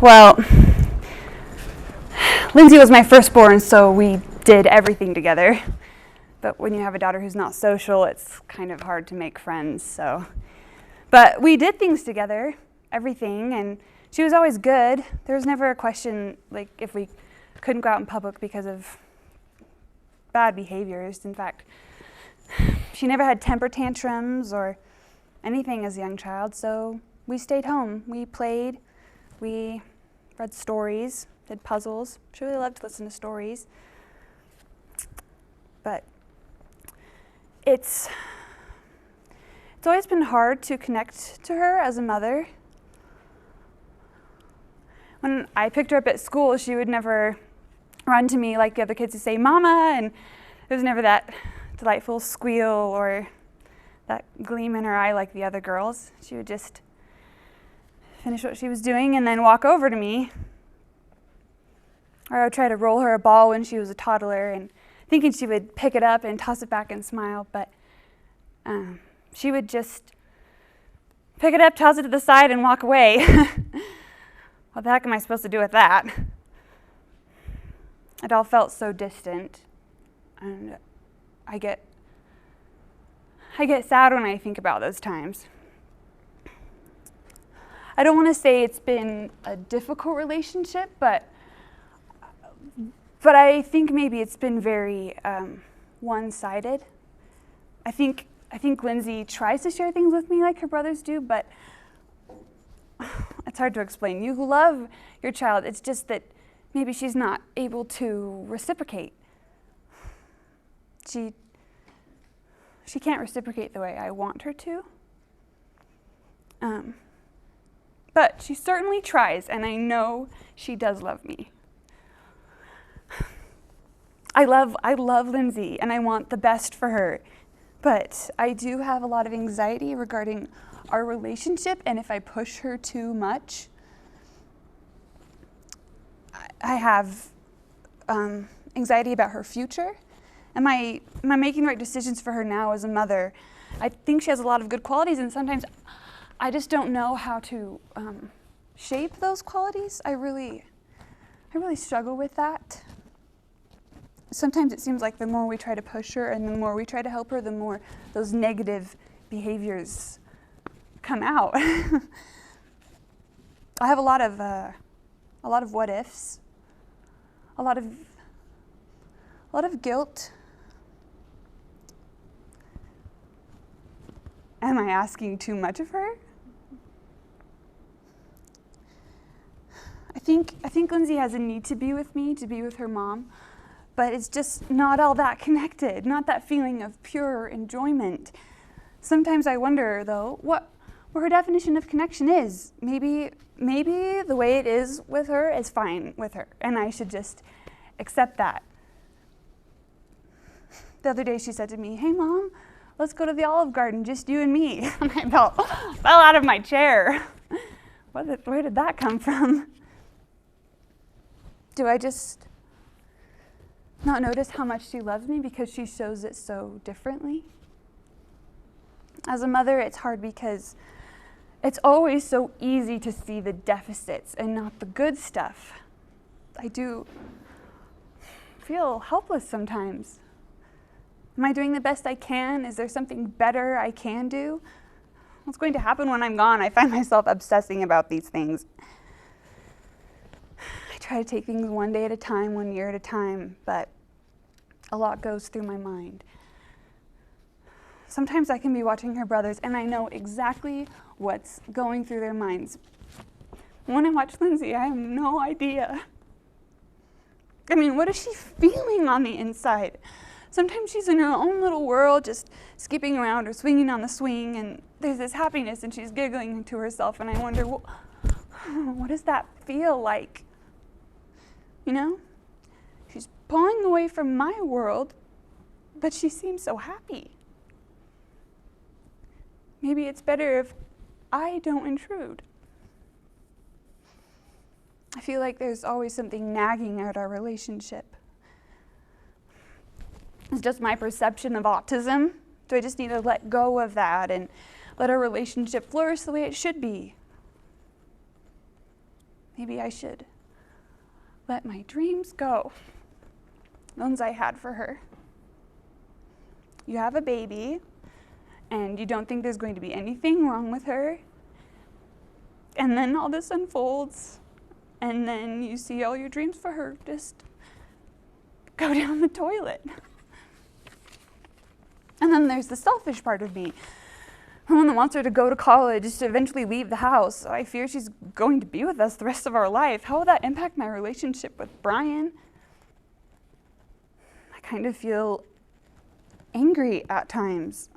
Well, Lindsay was my firstborn, so we did everything together. But when you have a daughter who's not social, it's kind of hard to make friends, so. But we did things together, everything, and she was always good. There was never a question, like, if we couldn't go out in public because of bad behaviors. In fact, she never had temper tantrums or anything as a young child, so we stayed home. We played, we read stories, did puzzles. She really loved to listen to stories. But it's always been hard to connect to her as a mother. When I picked her up at school, she would never run to me like the other kids to say, "Mama," and there was never that delightful squeal or that gleam in her eye like the other girls. She would just finish what she was doing and then walk over to me. Or I would try to roll her a ball when she was a toddler and thinking she would pick it up and toss it back and smile, but she would just pick it up, toss it to the side, and walk away. What the heck am I supposed to do with that? It all felt so distant, and I get sad when I think about those times. I don't want to say it's been a difficult relationship, but I think maybe it's been very one-sided. I think Lindsay tries to share things with me like her brothers do, but it's hard to explain. You love your child, it's just that maybe she's not able to reciprocate. She can't reciprocate the way I want her to. But she certainly tries, and I know she does love me. I love Lindsay, and I want the best for her. But I do have a lot of anxiety regarding our relationship, and if I push her too much, I have anxiety about her future. Am I making the right decisions for her now as a mother? I think she has a lot of good qualities, and sometimes I just don't know how to shape those qualities. I really struggle with that. Sometimes it seems like the more we try to push her and the more we try to help her, the more those negative behaviors come out. I have a lot of what ifs, a lot of guilt. Am I asking too much of her? I think Lindsay has a need to be with me, to be with her mom, but it's just not all that connected, not that feeling of pure enjoyment. Sometimes I wonder, though, what her definition of connection is. Maybe the way it is with her is fine with her, and I should just accept that. The other day she said to me, "Hey, Mom, let's go to the Olive Garden, just you and me." And I fell out of my chair. Where did that come from? Do I just not notice how much she loves me because she shows it so differently? As a mother, it's hard because it's always so easy to see the deficits and not the good stuff. I do feel helpless sometimes. Am I doing the best I can? Is there something better I can do? What's going to happen when I'm gone? I find myself obsessing about these things. I try to take things one day at a time, 1 year at a time, but a lot goes through my mind. Sometimes I can be watching her brothers and I know exactly what's going through their minds. When I watch Lindsay, I have no idea. I mean, what is she feeling on the inside? Sometimes she's in her own little world, just skipping around or swinging on the swing, and there's this happiness and she's giggling to herself, and I wonder, well, what does that feel like? You know? She's pulling away from my world, but she seems so happy. Maybe it's better if I don't intrude. I feel like there's always something nagging at our relationship. It's just my perception of autism. Do I just need to let go of that and let our relationship flourish the way it should be. Maybe I should let my dreams go, the ones I had for her. You have a baby, and you don't think there's going to be anything wrong with her, and then all this unfolds, and then you see all your dreams for her just go down the toilet. And then there's the selfish part of me, the one that wants her to go to college, to eventually leave the house. I fear she's going to be with us the rest of our life. How will that impact my relationship with Brian? I kind of feel angry at times.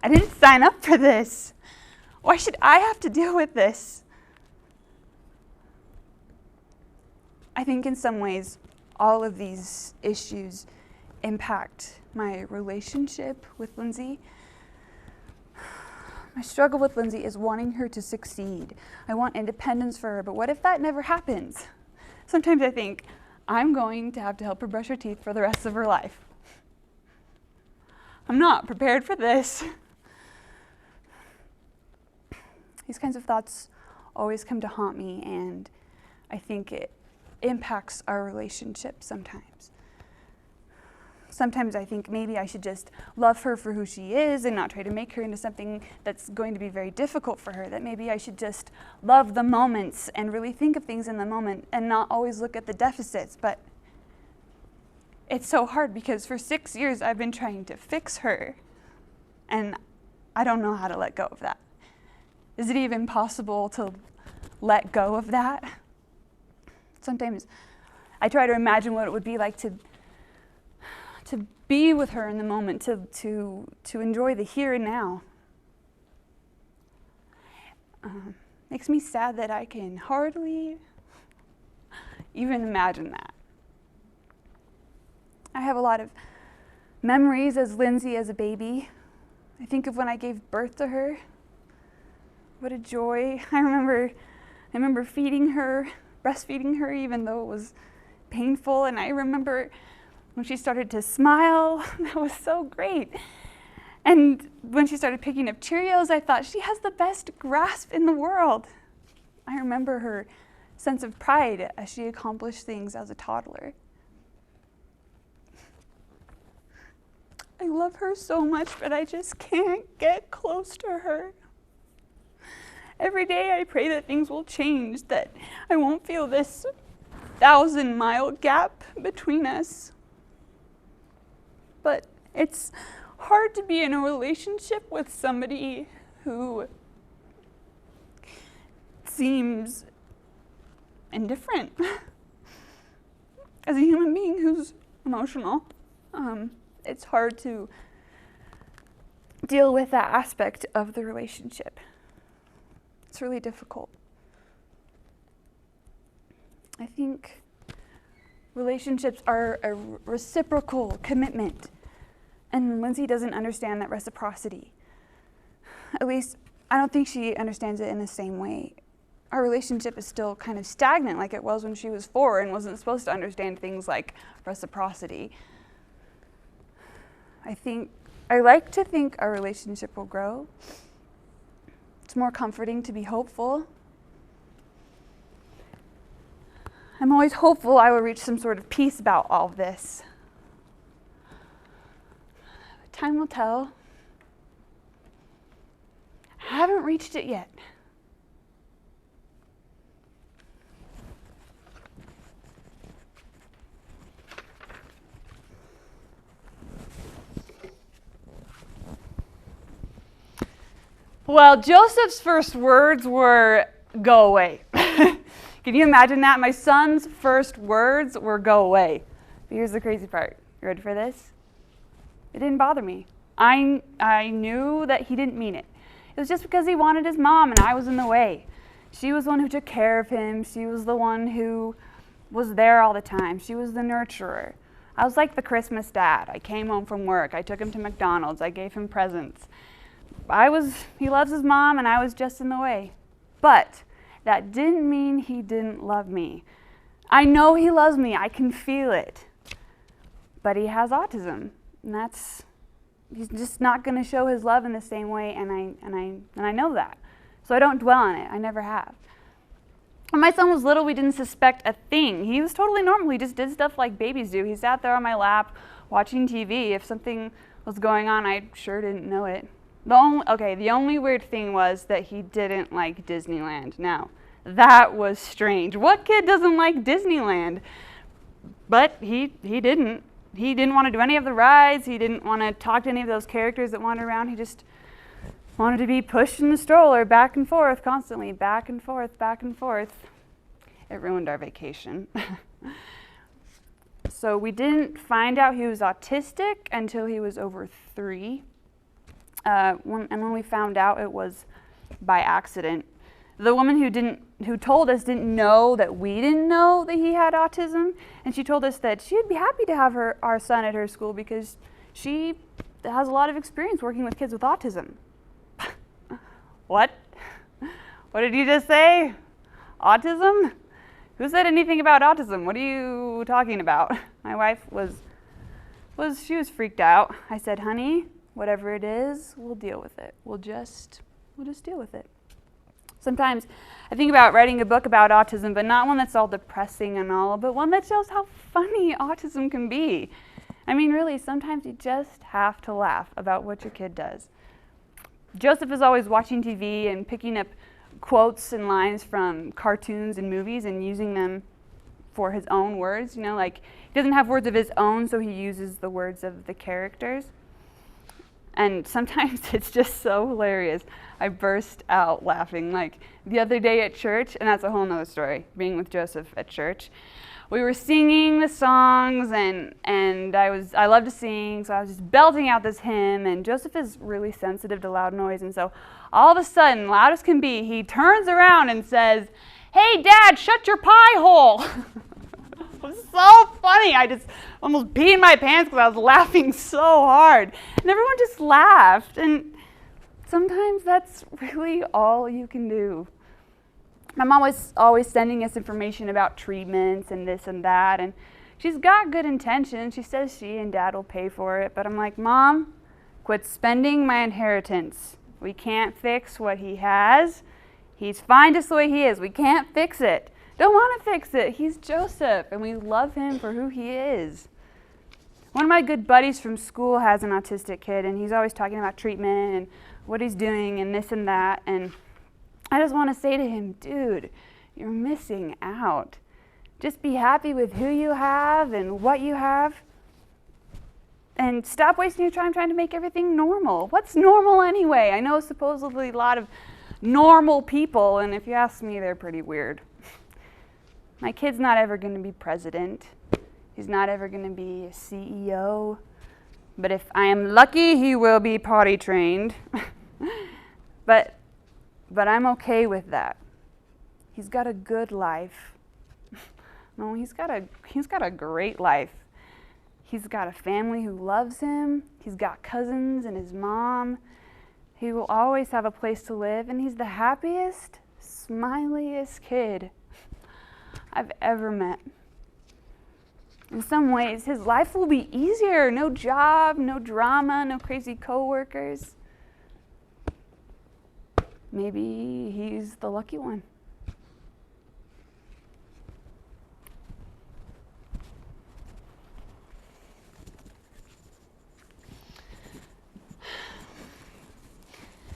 I didn't sign up for this. Why should I have to deal with this? I think in some ways, all of these issues impact my relationship with Lindsay. My struggle with Lindsay is wanting her to succeed. I want independence for her, but what if that never happens? Sometimes I think, I'm going to have to help her brush her teeth for the rest of her life. I'm not prepared for this. These kinds of thoughts always come to haunt me, and I think it impacts our relationship sometimes. Sometimes I think maybe I should just love her for who she is and not try to make her into something that's going to be very difficult for her. That maybe I should just love the moments and really think of things in the moment and not always look at the deficits. But it's so hard because for 6 years I've been trying to fix her, and I don't know how to let go of that. Is it even possible to let go of that? Sometimes I try to imagine what it would be like to be with her in the moment, to enjoy the here and now. Makes me sad that I can hardly even imagine that. I have a lot of memories as Lindsay as a baby. I think of when I gave birth to her. What a joy. I remember feeding her, breastfeeding her, even though it was painful, and I remember when she started to smile. That was so great. And when she started picking up Cheerios, I thought, she has the best grasp in the world. I remember her sense of pride as she accomplished things as a toddler. I love her so much, but I just can't get close to her. Every day I pray that things will change, that I won't feel this 1,000-mile gap between us. But it's hard to be in a relationship with somebody who seems indifferent. As a human being who's emotional, it's hard to deal with that aspect of the relationship. It's really difficult. I think relationships are a reciprocal commitment, and Lindsay doesn't understand that reciprocity. At least, I don't think she understands it in the same way. Our relationship is still kind of stagnant like it was when she was 4 and wasn't supposed to understand things like reciprocity. I like to think our relationship will grow. It's more comforting to be hopeful. I'm always hopeful I will reach some sort of peace about all of this. But time will tell. I haven't reached it yet. Well, Joseph's first words were, "Go away." Can you imagine that? My son's first words were, "Go away." But here's the crazy part. You ready for this? It didn't bother me. I knew that he didn't mean it. It was just because he wanted his mom and I was in the way. She was the one who took care of him. She was the one who was there all the time. She was the nurturer. I was like the Christmas dad. I came home from work. I took him to McDonald's. I gave him presents. He loves his mom, and I was just in the way. But that didn't mean he didn't love me. I know he loves me. I can feel it. But he has autism, and that's He's just not going to show his love in the same way, and I know that. So I don't dwell on it. I never have. When my son was little, we didn't suspect a thing. He was totally normal. He just did stuff like babies do. He sat there on my lap watching TV. If something was going on, I sure didn't know it. The only weird thing was that he didn't like Disneyland. Now, that was strange. What kid doesn't like Disneyland? But he didn't. He didn't want to do any of the rides. He didn't want to talk to any of those characters that wandered around. He just wanted to be pushed in the stroller back and forth constantly, back and forth, back and forth. It ruined our vacation. So we didn't find out he was autistic until he was over 3. When we found out, it was by accident. The woman who told us didn't know that we didn't know that he had autism, and she told us that she'd be happy to have our son at her school because she has a lot of experience working with kids with autism. What? What did you just say? Autism? Who said anything about autism? What are you talking about? My wife she was freaked out. I said, honey, whatever it is, we'll deal with it. We'll just deal with it. Sometimes I think about writing a book about autism, but not one that's all depressing and all, but one that shows how funny autism can be. I mean, really, sometimes you just have to laugh about what your kid does. Joseph is always watching TV and picking up quotes and lines from cartoons and movies and using them for his own words. You know, like he doesn't have words of his own, so he uses the words of the characters. And sometimes it's just so hilarious. I burst out laughing. Like the other day at church, and that's a whole nother story, being with Joseph at church. We were singing the songs, and I love to sing, so I was just belting out this hymn, and Joseph is really sensitive to loud noise, and so all of a sudden, loud as can be, he turns around and says, "Hey, Dad, shut your pie hole." It was so funny. I just almost peed my pants because I was laughing so hard, and everyone just laughed, and sometimes that's really all you can do. My mom was always sending us information about treatments and this and that, and she's got good intentions. She says she and Dad will pay for it, but I'm like, Mom, quit spending my inheritance. We can't fix what he has. He's fine just the way he is. We can't fix it. Don't want to fix it. He's Joseph, and we love him for who he is. One of my good buddies from school has an autistic kid, and he's always talking about treatment and what he's doing and this and that, and I just want to say to him, dude, you're missing out. Just be happy with who you have and what you have. And stop wasting your time trying to make everything normal. What's normal anyway? I know supposedly a lot of normal people, and if you ask me, they're pretty weird. My kid's not ever going to be president. He's not ever going to be a CEO. But if I am lucky, he will be potty trained. But I'm okay with that. He's got a good life. No, he's got a great life. He's got a family who loves him. He's got cousins and his mom. He will always have a place to live, and he's the happiest, smiliest kid I've ever met. In some ways, his life will be easier. No job, no drama, no crazy coworkers. Maybe he's the lucky one.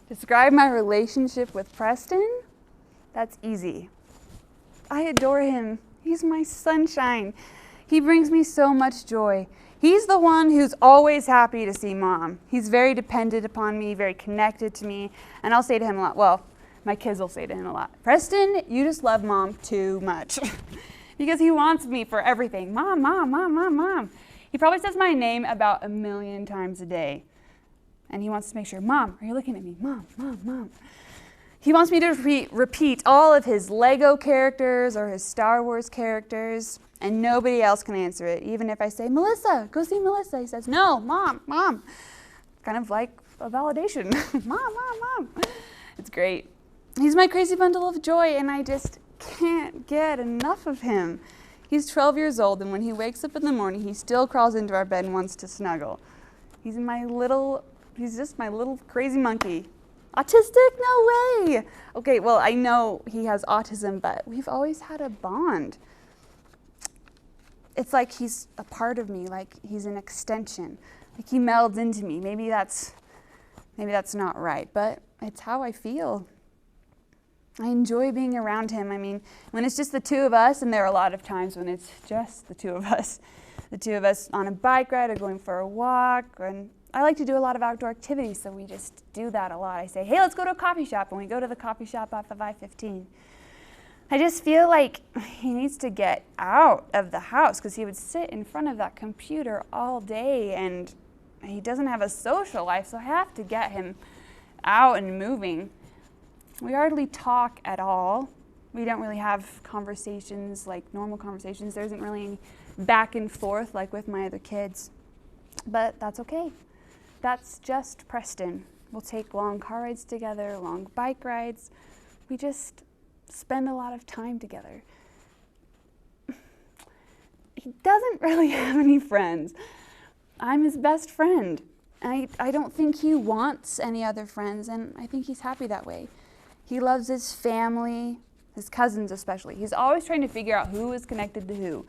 Describe my relationship with Preston? That's easy. I adore him. He's my sunshine. He brings me so much joy. He's the one who's always happy to see Mom. He's very dependent upon me, very connected to me, and I'll say to him a lot, well, my kids will say to him a lot, Preston, you just love Mom too much. Because he wants me for everything. Mom, Mom, Mom, Mom, Mom. He probably says my name about 1,000,000 times a day. And he wants to make sure, Mom, are you looking at me? Mom, Mom, Mom. He wants me to repeat all of his Lego characters or his Star Wars characters, and nobody else can answer it. Even if I say, Melissa, go see Melissa. He says, no, Mom, Mom. Kind of like a validation. Mom, Mom, Mom. It's great. He's my crazy bundle of joy, and I just can't get enough of him. He's 12 years old, and when he wakes up in the morning, he still crawls into our bed and wants to snuggle. He's just my little crazy monkey. Autistic? No way! Okay, well, I know he has autism, but we've always had a bond. It's like he's a part of me, like he's an extension. Like he melds into me. Maybe that's not right, but it's how I feel. I enjoy being around him. I mean, when it's just the two of us, and there are a lot of times when it's just the two of us on a bike ride or going for a walk, and I like to do a lot of outdoor activities, so we just do that a lot. I say, hey, let's go to a coffee shop, and we go to the coffee shop off of I-15. I just feel like he needs to get out of the house because he would sit in front of that computer all day, and he doesn't have a social life, so I have to get him out and moving. We hardly talk at all. We don't really have conversations, like normal conversations. There isn't really any back and forth like with my other kids. But that's okay. That's just Preston. We'll take long car rides together, long bike rides. We just spend a lot of time together. He doesn't really have any friends. I'm his best friend. I don't think he wants any other friends, and I think he's happy that way. He loves his family, his cousins especially. He's always trying to figure out who is connected to who.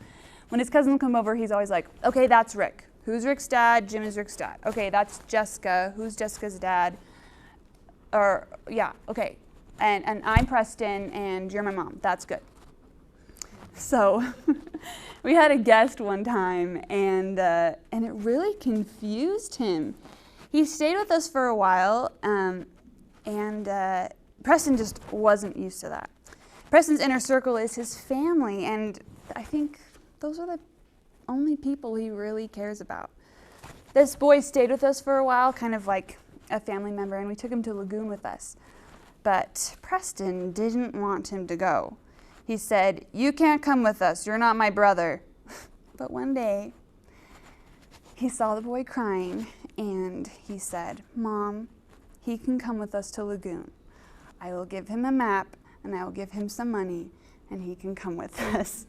When his cousins come over, he's always like, okay, that's Rick. Who's Rick's dad? Jim is Rick's dad. Okay, that's Jessica. Who's Jessica's dad? Or, yeah, okay. And I'm Preston, and you're my mom. That's good. So we had a guest one time, and it really confused him. He stayed with us for a while, and Preston just wasn't used to that. Preston's inner circle is his family, and I think those are the only people he really cares about. This boy stayed with us for a while, kind of like a family member, and we took him to Lagoon with us. But Preston didn't want him to go. He said, "You can't come with us, you're not my brother." But one day, he saw the boy crying, and he said, "Mom, he can come with us to Lagoon. I will give him a map, and I will give him some money, and he can come with us."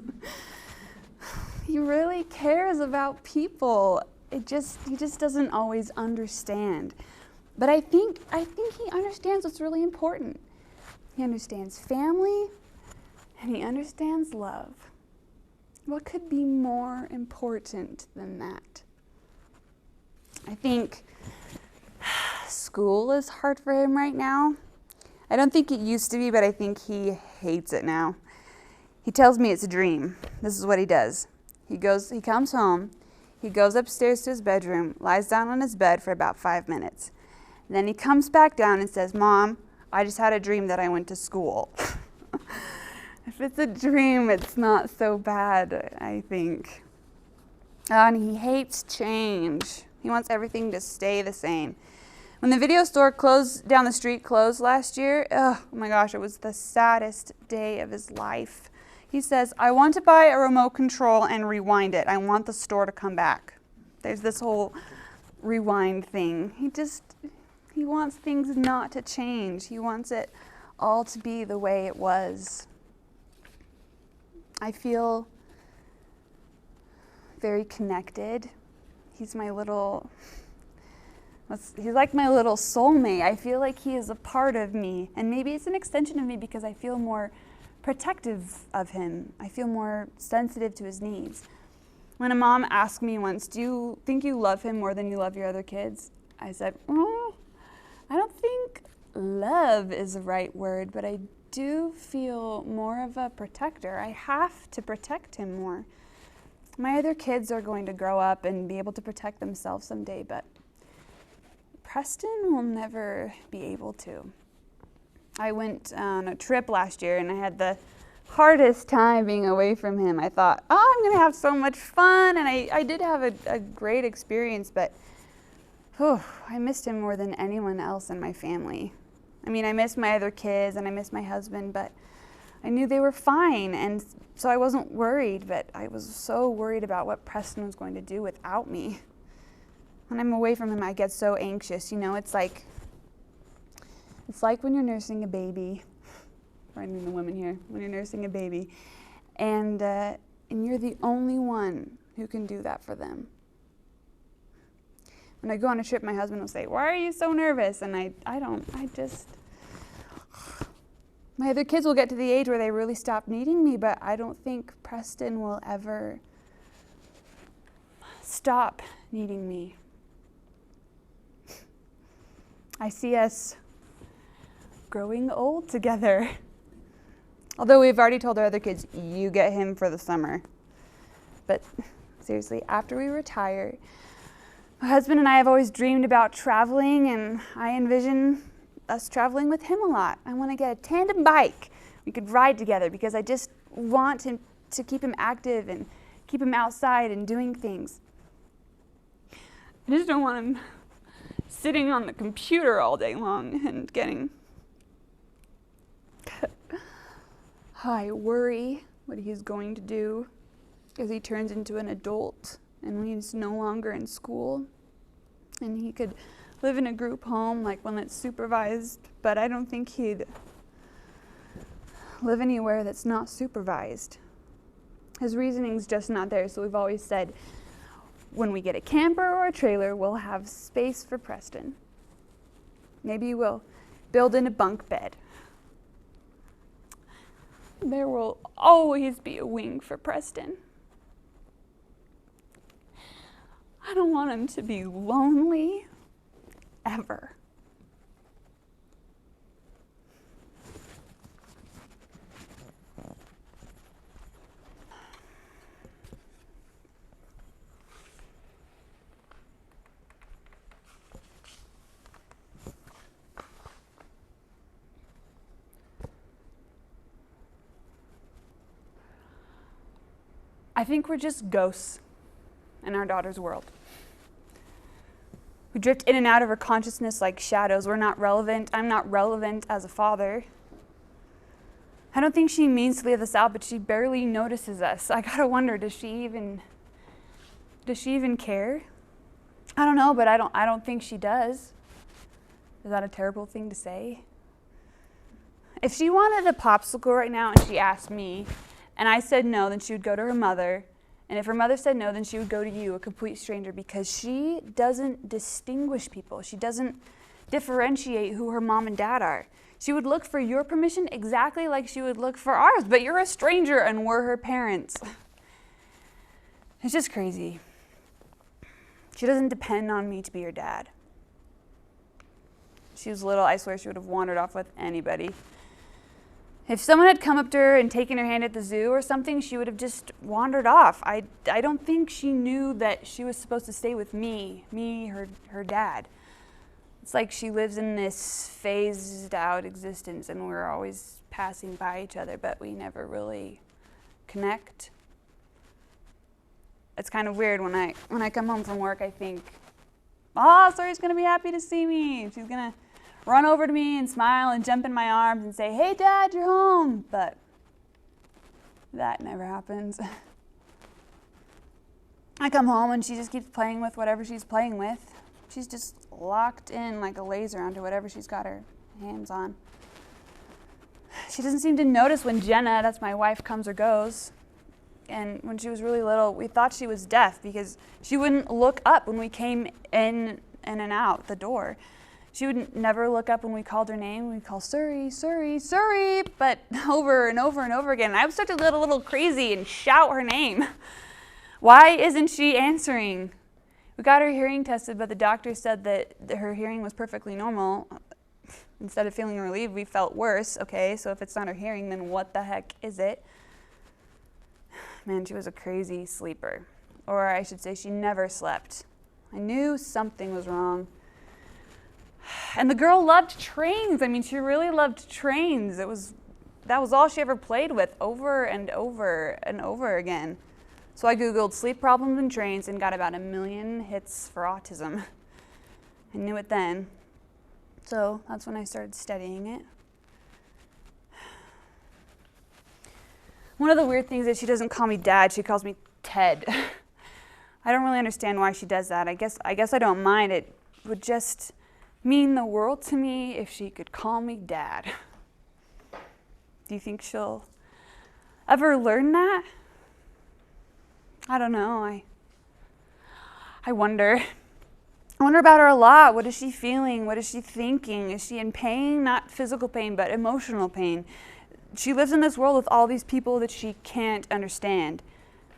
He really cares about people. He just doesn't always understand. But I think he understands what's really important. He understands family, and he understands love. What could be more important than that? I think school is hard for him right now. I don't think it used to be, but I think he hates it now. He tells me it's a dream. This is what he does. He comes home, he goes upstairs to his bedroom, lies down on his bed for about 5 minutes. And then he comes back down and says, "Mom, I just had a dream that I went to school." If it's a dream, it's not so bad, I think. And he hates change. He wants everything to stay the same. When the video store down the street closed last year, oh my gosh, it was the saddest day of his life. He says, "I want to buy a remote control and rewind it. I want the store to come back." There's this whole rewind thing. He wants things not to change. He wants it all to be the way it was. I feel very connected. He's like my little soulmate. I feel like he is a part of me, and maybe it's an extension of me because I feel more protective of him. I feel more sensitive to his needs. When a mom asked me once, "Do you think you love him more than you love your other kids?" I said, I don't think love is the right word, but I do feel more of a protector. I have to protect him more. My other kids are going to grow up and be able to protect themselves someday, but Preston will never be able to. I went on a trip last year, and I had the hardest time being away from him. I thought, I'm going to have so much fun, and I did have a great experience, but I missed him more than anyone else in my family. I mean, I missed my other kids, and I missed my husband, but I knew they were fine, and so I wasn't worried, but I was so worried about what Preston was going to do without me. When I'm away from him, I get so anxious. You know, it's like when you're nursing a baby. Finding the women here. When you're nursing a baby, and you're the only one who can do that for them. When I go on a trip, my husband will say, "Why are you so nervous?" And my other kids will get to the age where they really stop needing me, but I don't think Preston will ever stop needing me. I see us growing old together. Although we've already told our other kids, you get him for the summer. But seriously, after we retire, my husband and I have always dreamed about traveling, and I envision us traveling with him a lot. I want to get a tandem bike we could ride together because I just want him to keep him active and keep him outside and doing things. I just don't want him sitting on the computer all day long and getting... I worry what he's going to do as he turns into an adult and when he's no longer in school. And he could live in a group home, like one that's supervised, but I don't think he'd live anywhere that's not supervised. His reasoning's just not there, so we've always said, when we get a camper or a trailer, we'll have space for Preston. Maybe we'll build in a bunk bed. There will always be a wing for Preston. I don't want him to be lonely, ever. I think we're just ghosts in our daughter's world. We drift in and out of her consciousness like shadows. We're not relevant. I'm not relevant as a father. I don't think she means to leave us out, but she barely notices us. I gotta wonder, does she even care? I don't know, but I don't think she does. Is that a terrible thing to say? If she wanted a popsicle right now and she asked me, and I said no, then she would go to her mother. And if her mother said no, then she would go to you, a complete stranger, because she doesn't distinguish people. She doesn't differentiate who her mom and dad are. She would look for your permission exactly like she would look for ours, but you're a stranger and we're her parents. It's just crazy. She doesn't depend on me to be her dad. She was little, I swear she would have wandered off with anybody. If someone had come up to her and taken her hand at the zoo or something, she would have just wandered off. I don't think she knew that she was supposed to stay with me, her dad. It's like she lives in this phased out existence and we're always passing by each other, but we never really connect. It's kind of weird when I come home from work, I think, oh, Sawyer's gonna be happy to see me. She's gonna run over to me and smile and jump in my arms and say, "Hey, Dad, you're home." But that never happens. I come home and she just keeps playing with whatever she's playing with. She's just locked in like a laser onto whatever she's got her hands on. She doesn't seem to notice when Jenna, that's my wife, comes or goes. And when she was really little, we thought she was deaf because she wouldn't look up when we came in and out the door. She would never look up when we called her name. We'd call Surrey, Surrey, Surrey, but over and over and over again. And I would start to get a little crazy and shout her name. Why isn't she answering? We got her hearing tested, but the doctor said that her hearing was perfectly normal. Instead of feeling relieved, we felt worse. Okay, so if it's not her hearing, then what the heck is it? Man, she was a crazy sleeper. Or I should say she never slept. I knew something was wrong. And the girl loved trains. I mean, she really loved trains. That was all she ever played with, over and over and over again. So I Googled sleep problems in trains and got about 1 million hits for autism. I knew it then. So that's when I started studying it. One of the weird things is she doesn't call me Dad, she calls me Ted. I don't really understand why she does that. I guess I don't mind. It would just mean the world to me if she could call me Dad. Do you think she'll ever learn that? I don't know. I wonder. I wonder about her a lot. What is she feeling? What is she thinking? Is she in pain? Not physical pain, but emotional pain. She lives in this world with all these people that she can't understand.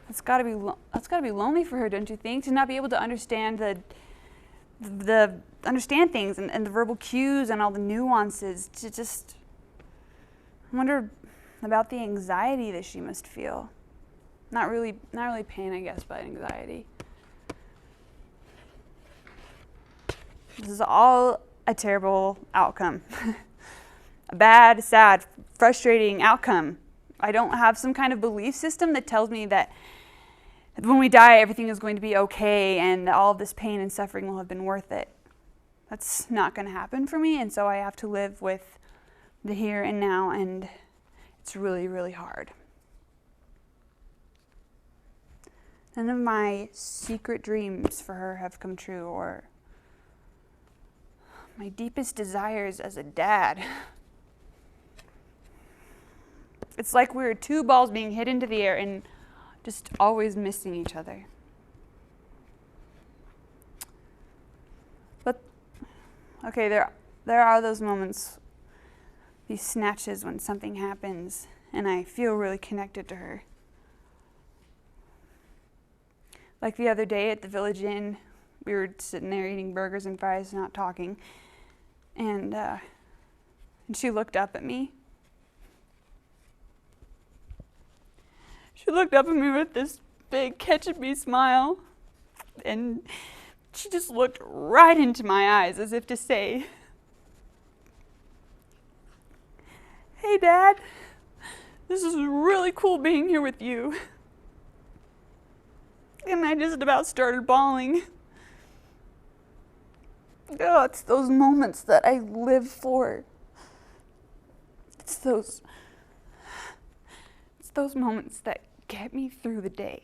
That's got to be lonely for her, don't you think? To not be able to understand understand things and the verbal cues and all the nuances. To just, I wonder about the anxiety that she must feel. Not really pain, I guess, but anxiety. This is all a terrible outcome. A bad, sad, frustrating outcome. I don't have some kind of belief system that tells me that when we die, everything is going to be okay and all of this pain and suffering will have been worth it. That's not going to happen for me, and so I have to live with the here and now, and it's really, really hard. None of my secret dreams for her have come true, or my deepest desires as a dad. It's like we were two balls being hit into the air and just always missing each other. But, okay, there are those moments, these snatches when something happens and I feel really connected to her. Like the other day at the Village Inn, we were sitting there eating burgers and fries, not talking, and she looked up at me. She looked up at me with this big catch-at-me smile, and she just looked right into my eyes as if to say, "Hey, Dad, this is really cool being here with you." And I just about started bawling. Oh, it's those moments that I live for. It's those moments that get me through the day.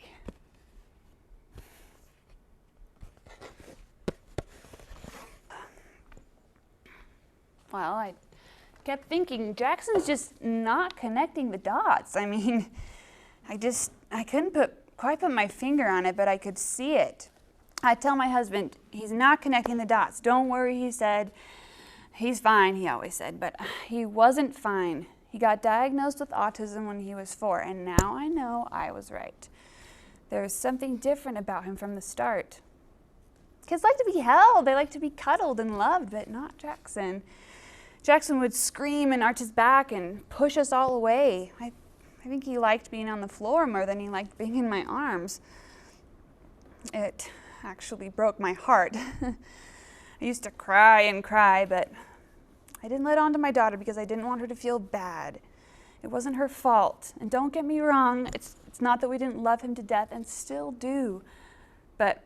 Well, I kept thinking, Jackson's just not connecting the dots. I mean, I couldn't quite put my finger on it, but I could see it. I tell my husband, he's not connecting the dots. Don't worry, he said. He's fine, he always said, but he wasn't fine. He got diagnosed with autism when he was 4, and now I know I was right. There's something different about him from the start. Kids like to be held, they like to be cuddled and loved, but not Jackson. Jackson would scream and arch his back and push us all away. I think he liked being on the floor more than he liked being in my arms. It actually broke my heart. I used to cry and cry, but I didn't let on to my daughter because I didn't want her to feel bad. It wasn't her fault. And don't get me wrong, it's not that we didn't love him to death and still do, but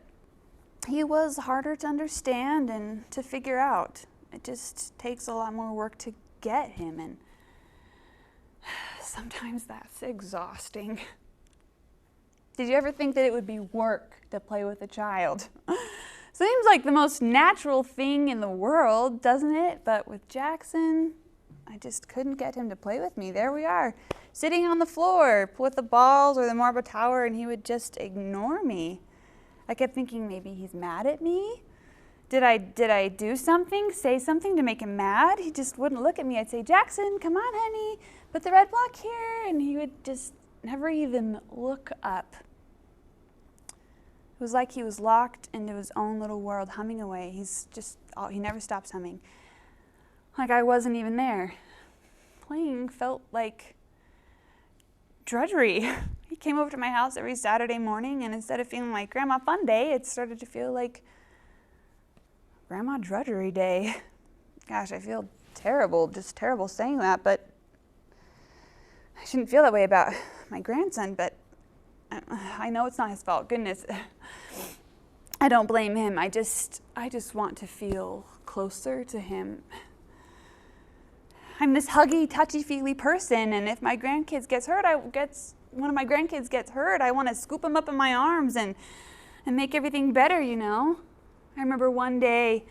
he was harder to understand and to figure out. It just takes a lot more work to get him, and sometimes that's exhausting. Did you ever think that it would be work to play with a child? Seems like the most natural thing in the world, doesn't it? But with Jackson, I just couldn't get him to play with me. There we are, sitting on the floor with the balls or the marble tower, and he would just ignore me. I kept thinking maybe he's mad at me. Did I do something, say something to make him mad? He just wouldn't look at me. I'd say, "Jackson, come on, honey, put the red block here," and he would just never even look up. It was like he was locked into his own little world, humming away. He never stops humming. Like I wasn't even there. Playing felt like drudgery. He came over to my house every Saturday morning, and instead of feeling like Grandma Fun Day, it started to feel like Grandma Drudgery Day. Gosh, I feel terrible, just terrible saying that, but I shouldn't feel that way about my grandson, but I know it's not his fault. Goodness, I don't blame him. I just want to feel closer to him. I'm this huggy, touchy-feely person, and if my grandkids gets hurt, one of my grandkids gets hurt, I want to scoop him up in my arms and make everything better, you know? I remember one day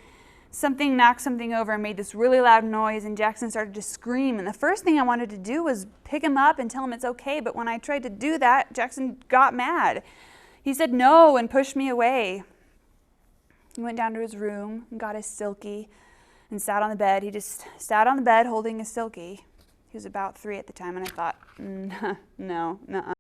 something knocked something over and made this really loud noise, and Jackson started to scream, and the first thing I wanted to do was pick him up and tell him it's okay, but when I tried to do that, Jackson got mad. He said no and pushed me away. He went down to his room and got his Silky and sat on the bed. He just sat on the bed holding his Silky. He was about 3 at the time, and I thought, no, nuh-uh.